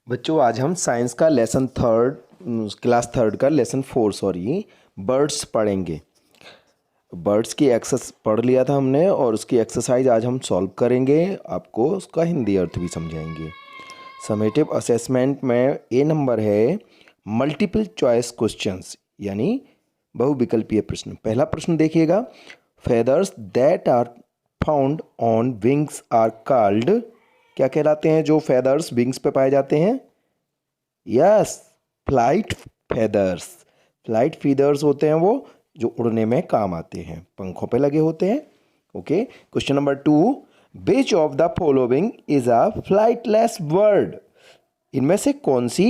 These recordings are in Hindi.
बच्चों आज हम साइंस का लेसन थर्ड क्लास थर्ड का लेसन 4 बर्ड्स पढ़ेंगे। बर्ड्स की एक्सरसाइज पढ़ लिया था हमने और उसकी एक्सरसाइज आज हम सॉल्व करेंगे। आपको उसका हिंदी अर्थ भी समझाएंगे। समेटिव असेसमेंट में ए नंबर है मल्टीपल चॉइस क्वेश्चंस यानी बहुविकल्पीय प्रश्न। पहला प्रश्न देखिएगा, feathers that are found on wings are called, क्या कहलाते हैं जो फेदर्स विंग्स पे पाए जाते हैं? Yes, flight feathers. Flight feathers होते हैं वो जो उड़ने में काम आते हैं, पंखों पे लगे होते हैं। Okay, question number 2, which of the following is a flightless bird? इनमें से कौन सी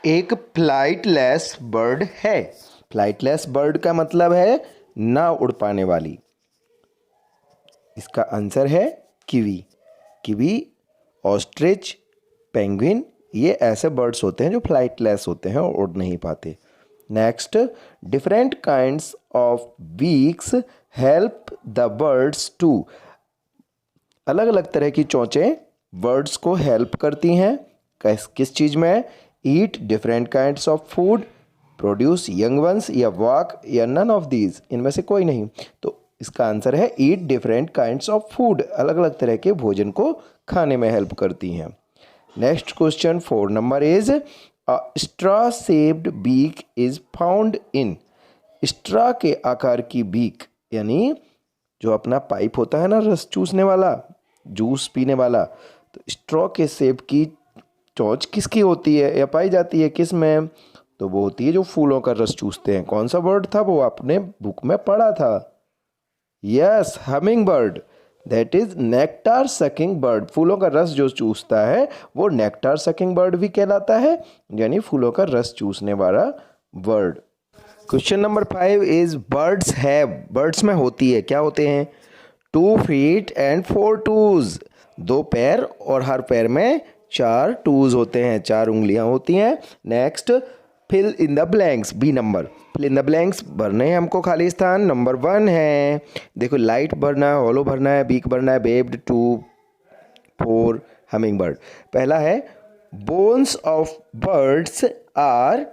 एक फ्लाइटलेस बर्ड है? फ्लाइटलेस बर्ड का मतलब है ना उड़ पाने वाली। इसका आंसर है कीवी। कीवी, ऑस्ट्रिच, पेंगुइन, ये ऐसे बर्ड्स होते हैं जो फ्लाइटलेस होते हैं और उड़ नहीं पाते। Next, different kinds of beaks help the birds to, अलग अलग तरह की चोंचें बर्ड्स को हेल्प करती हैं किस चीज़ में? Eat different kinds of food, produce young ones, या वॉक, या नन ऑफ दीज, इनमें से कोई नहीं। तो इसका आंसर है eat different kinds of food, अलग अलग तरह के भोजन को खाने में हेल्प करती हैं। Next question 4 number is straw shaped beak is found in, straw के आकार की बीक यानी जो अपना पाइप होता है ना रस चूसने वाला, जूस पीने वाला, तो स्ट्रॉ के शेप की चोंच किसकी होती है या पाई जाती है किस में? तो वो होती है जो फूलों का रस चूसते हैं। कौन सा बर्ड था वो आपने बुक में पढ़ा था? Yes, humming bird, that is nectar sucking bird. फूलों का रस जो चूसता है वो नेक्टार सकिंग बर्ड भी कहलाता है, यानी फूलों का रस चूसने वाला bird. Question number 5 is birds have, birds में होती है, क्या होते हैं? 2 feet and 4 toes, 2 पैर और हर पैर में 4 टूज होते हैं, 4 उंगलियां होती हैं। Next, fill in the blanks, B number, fill in the blanks भरने हैं हमको खाली स्थान। नंबर 1 है, देखो लाइट भरना है, हॉलो भरना है, बीक भरना है, बेब्ड, 2 4 हमिंग बर्ड। पहला है bones of birds are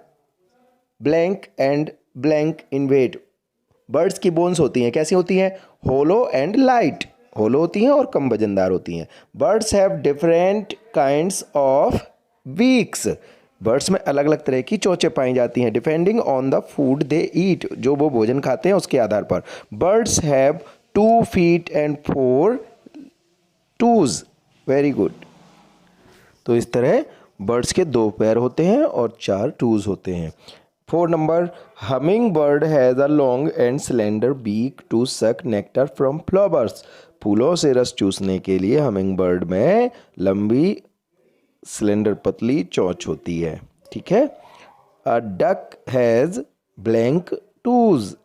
blank and blank in weight. Birds की बोन्स होती हैं, कैसी होती हैं? होलो एंड लाइट, होलो होती हैं और कम वजनदार होती हैं। Birds have different kinds of beaks, birds में अलग अलग तरह की चोंचें पाई जाती हैं depending on the food they ईट, जो वो भोजन खाते हैं उसके आधार पर। Birds have 2 feet and 4 toes, very good. तो इस तरह बर्ड्स के 2 पैर होते हैं और 4 टूज होते हैं। 4 number, hummingbird has a long and slender beak to suck nectar from flowers. फूलों से रस चूसने के लिए हमिंग बर्ड में लंबी स्लेंडर पतली चोंच होती है, ठीक है। A duck has blank toes,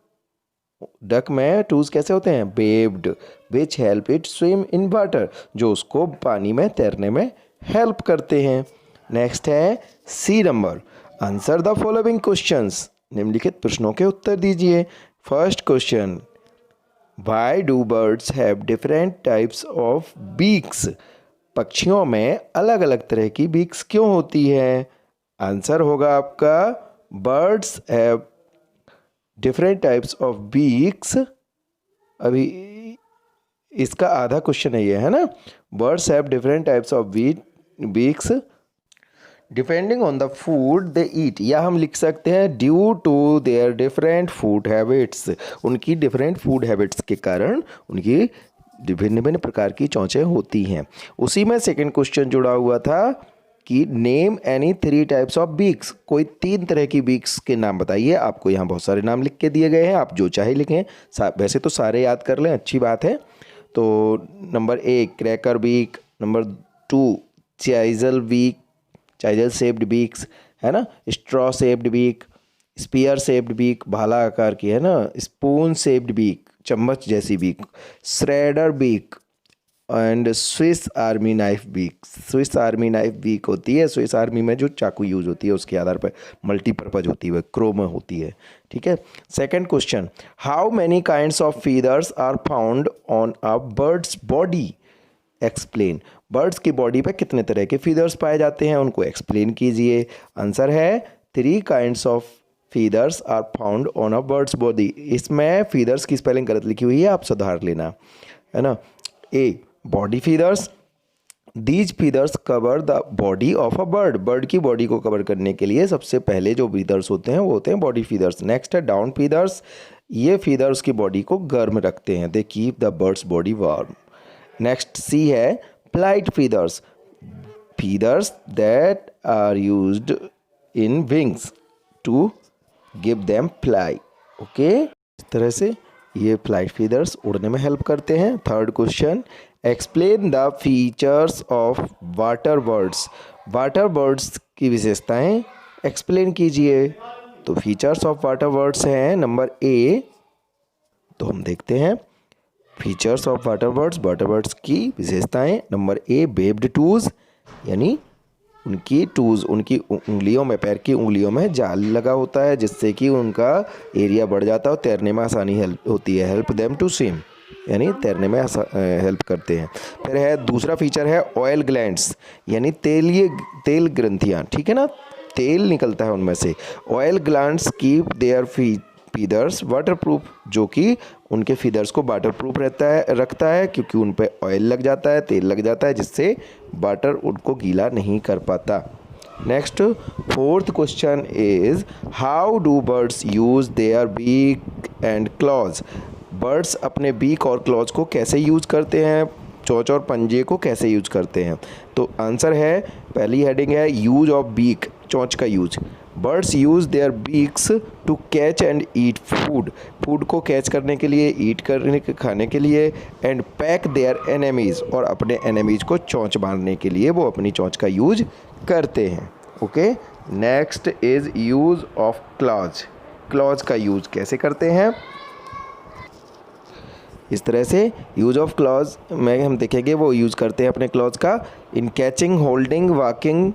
duck में टूज कैसे होते हैं? Webbed, which help it swim in water, जो उसको पानी में तैरने में हेल्प करते हैं। नेक्स्ट है C number, answer the following questions, निम्नलिखित प्रश्नों के उत्तर दीजिए। First question, why do birds have different types of beaks? पक्षियों में अलग अलग तरह की बीक्स क्यों होती है? आंसर होगा आपका birds have different types of beaks, अभी इसका आधा क्वेश्चन है ये, है ना। Birds have different types of beaks depending on the food they eat, या हम लिख सकते हैं due to their different food habits, उनकी डिफरेंट फूड हैबिट्स के कारण उनकी भिन्न भिन्न प्रकार की चोंचें होती हैं। उसी में सेकंड क्वेश्चन जुड़ा हुआ था कि name any 3 types of beaks, कोई 3 तरह की बीक्स के नाम बताइए। आपको यहाँ बहुत सारे नाम लिख के दिए गए हैं, आप जो चाहे लिखें, वैसे तो सारे याद कर लें, अच्छी बात है। तो number 1 cracker beak, number 2 chisel beak, chisel shaped beaks, है ना, straw shaped beak, spear shaped beak, भाला आकार की, है ना, स्पून शेप्ड बीक, चम्मच जैसी beak, shredder beak, and Swiss army knife beak. Swiss army knife beak होती है, स्विस आर्मी में जो चाकू यूज होती है उसके आधार पर मल्टीपर्पज होती है, क्रोम होती है, ठीक है। Second question, how many kinds of feathers are found on a birds body? Explain, birds की बॉडी पे कितने तरह के फीदर्स पाए जाते हैं, उनको एक्सप्लेन कीजिए। आंसर है 3 kinds of feathers are found on a birds body. इसमें फीदर्स की स्पेलिंग गलत लिखी हुई है, आप सुधार लेना, है ना। A, body feathers, these feathers cover the body of a bird. Bird की बॉडी को कवर करने के लिए सबसे पहले जो फीदर्स होते हैं वो होते हैं बॉडी फीदर्स। नेक्स्ट है डाउन फीदर्स, ये फीदर्स की बॉडी को गर्म रखते हैं, they keep the bird's body warm. Next C है flight feathers, feathers that are used in wings to give them fly. Okay, इस तरह से ये फ्लाइट फीदर्स उड़ने में हेल्प करते हैं। Third question, explain the features of water birds. Water birds की विशेषताएं एक्सप्लेन कीजिए। तो फीचर्स ऑफ वाटर बर्ड्स हैं नंबर ए, तो हम देखते हैं फीचर्स ऑफ वाटर बर्ड्स की विशेषताएं। नंबर ए, वेब्ड टूज, यानी उनकी टूज, उनकी उंगलियों में, पैर की उंगलियों में जाल लगा होता है जिससे कि उनका एरिया बढ़ जाता है और तैरने में आसानी हेल्प होती है। हेल्प देम टू स्विम, यानी तैरने में हेल्प करते हैं। फिर है दूसरा फीचर है ऑयल ग्लैंड्स, यानी तेल ग्रंथियाँ, ठीक है ना, तेल निकलता है उनमें से। Oil glands keep their feathers waterproof, जो कि उनके फीदर्स को वाटरप्रूफ रखता है क्योंकि उन पे ऑयल लग जाता है, तेल लग जाता है, जिससे वाटर उनको गीला नहीं कर पाता। Next fourth question is how do birds use their beak and claws. Birds अपने बीक और क्लॉज को कैसे यूज करते हैं, चोंच और पंजे को कैसे यूज करते हैं। तो आंसर है, पहली हेडिंग है यूज ऑफ बीक, चोंच का use. Birds use their beaks to catch and eat food, food को कैच करने के लिए, ईट करने के, खाने के लिए। एंड पैक देयर एनिमीज़, और अपने एनिमीज़ को चोंच मारने के लिए वो अपनी चोंच का यूज करते हैं। Okay, next is use of clause. Clause का यूज कैसे करते हैं, इस तरह से यूज ऑफ क्लॉज में हम देखेंगे वो यूज़ करते हैं अपने क्लॉज का in catching, holding, walking,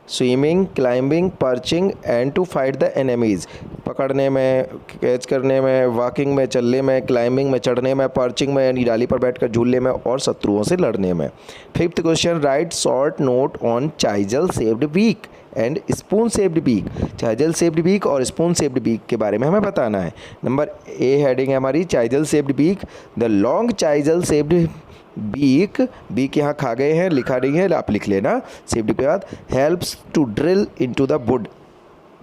swimming, climbing, perching and to fight the enemies. पकड़ने में, कैच करने में, वॉकिंग में, चलने में, क्लाइंबिंग में, चढ़ने में, पर्चिंग में यानी डाली पर बैठकर झूलने में, और शत्रुओं से लड़ने में। Fifth question, write short note on chisel shaped beak and spoon shaped beak. Chisel shaped beak और स्पून शेप्ड बीक के बारे में हमें बताना है। नंबर ए हेडिंग है हमारी chisel shaped beak. The long chisel shaped beak यहाँ खा गए हैं, लिखा नहीं है, आप लिख लेना शेप्ड के बाद। Helps to drill into the wood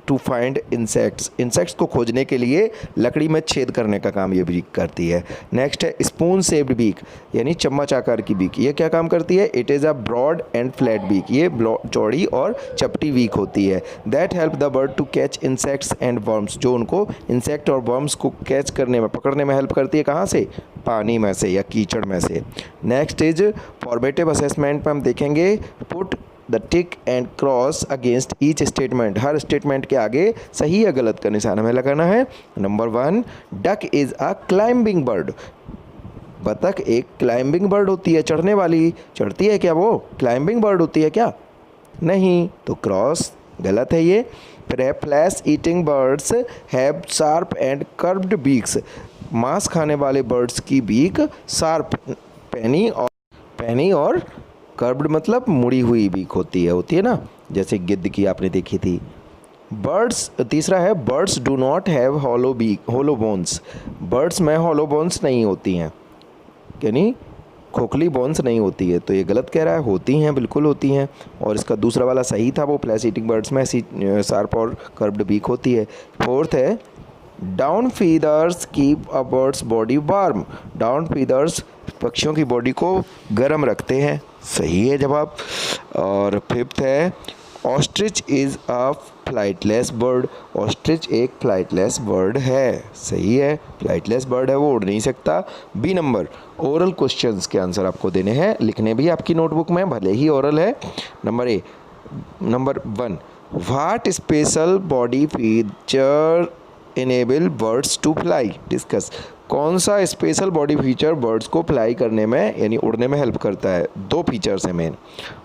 to find insects, insects को खोजने के लिए लकड़ी में छेद करने का काम ये बीक करती है। नेक्स्ट है स्पून शेप्ड बीक, यानी चम्मच आकार की बीक। ये क्या काम करती है, it is a broad and flat beak, ये चौड़ी और चपटी बीक होती है। That help the bird to catch insects and worms, जो उनको इंसेक्ट और वर्म्स को कैच करने में, पकड़ने में हेल्प करती है। कहाँ से, पानी में से या कीचड़ में से। नेक्स्ट इज फॉर्मेटिव असेसमेंट में हम देखेंगे put the tick and cross against each statement, her statement के आगे सही या गलत का निशान हमें लगाना है। Number 1, duck is a climbing bird. बतख एक क्लाइंबिंग बर्ड होती है, चढ़ने वाली, चढ़ती है क्या वो, क्लाइंबिंग बर्ड होती है क्या, नहीं, तो क्रॉस गलत है ये। फिर है flesh eating birds have sharp and curved beaks. मांस खाने वाले बर्ड्स की बीक शार्प, पैनी और कर्व्ड मतलब मुड़ी हुई बीक होती है ना, जैसे गिद्ध की आपने देखी थी। बर्ड्स, तीसरा है birds do not have hollow bones. Birds में होलो बोन्स नहीं होती हैं, यानी खोखली बोन्स नहीं होती है, तो ये गलत कह रहा है, होती हैं, बिल्कुल होती हैं। और इसका दूसरा वाला सही था, वो फ्लैश ईटिंग बर्ड्स में ऐसी शार्प और कर्व्ड बीक होती है। फोर्थ है down feathers keep a bird's body warm. Down feathers पक्षियों की बॉडी को गर्म रखते हैं, सही है जवाब। और फिफ्थ है ostrich is a flightless bird. Ostrich एक फ्लाइटलेस बर्ड है, सही है, फ्लाइटलेस बर्ड है, वो उड़ नहीं सकता। बी नंबर, ओरल क्वेश्चंस के आंसर आपको देने हैं, लिखने भी आपकी नोटबुक में, भले ही ओरल है। Number 1, what special body feature enable birds to fly, discuss. कौन सा स्पेशल बॉडी फीचर बर्ड्स को फ्लाई करने में यानी उड़ने में हेल्प करता है। 2 फीचर्स हैं मेन,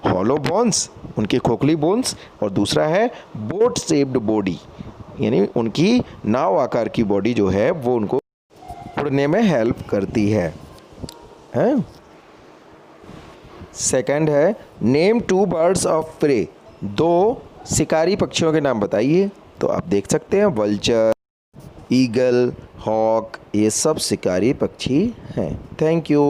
हॉलो बोन्स, उनकी खोखली बोन्स, और दूसरा है बोट शेप्ड बॉडी, यानी उनकी नाव आकार की बॉडी जो है वो उनको उड़ने में हेल्प करती है। सेकंड है नेम 2 बर्ड्स ऑफ प्रे, 2 शिकारी पक्षियों के नाम बताइए। तो आप देख सकते हैं वल्चर, ईगल, हॉक, ये सब शिकारी पक्षी हैं। Thank you.